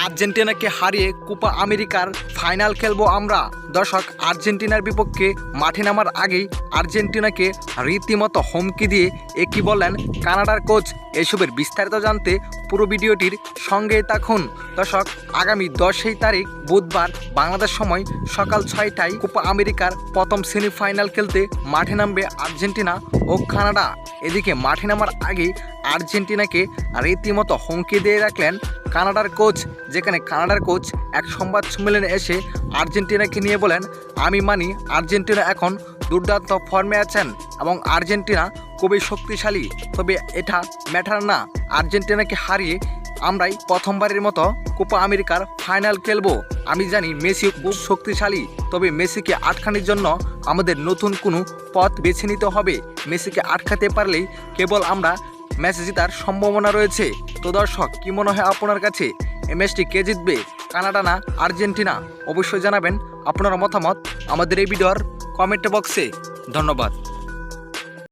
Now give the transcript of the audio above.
আর্জেন্টিনাকে হারিয়ে কোপা আমেরিকার ফাইনাল খেলবো আমরা। দর্শক, আর্জেন্টিনার বিপক্ষে মাঠে নামার আগেই আর্জেন্টিনাকে রীতিমতো হুমকি দিয়ে কি বললেন কানাডার কোচ, এসবের বিস্তারিত জানতে পুরো ভিডিওটির সঙ্গেই থাকুন। দর্শক, আগামী 10 তারিখ বুধবার বাংলাদেশ সময় সকাল 6টায় কোপা আমেরিকার প্রথম সেমিফাইনাল খেলতে মাঠে নামবে আর্জেন্টিনা ও কানাডা। এদিকে মাঠে নামার আগেই আর্জেন্টিনাকে রীতিমতো হুমকি দিয়ে রাখলেন কানাডার কোচ, যেখানে কানাডার কোচ এক সংবাদ সম্মেলনে এসে আর্জেন্টিনাকে নিয়ে বলেন, আমি মানি আর্জেন্টিনা এখন দুর্দান্ত ফর্মে আছেন এবং আর্জেন্টিনা খুবই শক্তিশালী, তবে এটা ম্যাটার না। আর্জেন্টিনাকে হারিয়ে আমরাই প্রথমবারের মতো কোপা আমেরিকার ফাইনাল খেলবো। আমি জানি মেসি খুব শক্তিশালী, তবে মেসিকে আটকানোর জন্য আমাদের নতুন কোনো পথ বেছে নিতে হবে। মেসিকে আটকাতে পারলেই কেবল আমরা ম্যাচ জেতার সম্ভাবনা রয়েছে। তো দর্শক, কি মনে হয় আপনার কাছে, এই ম্যাচটি কে জিতবে, কানাডা না আর্জেন্টিনা? অবশ্যই জানাবেন আপনার মতামত আমাদের এই ভিডিওর কমেন্ট বক্সে। ধন্যবাদ।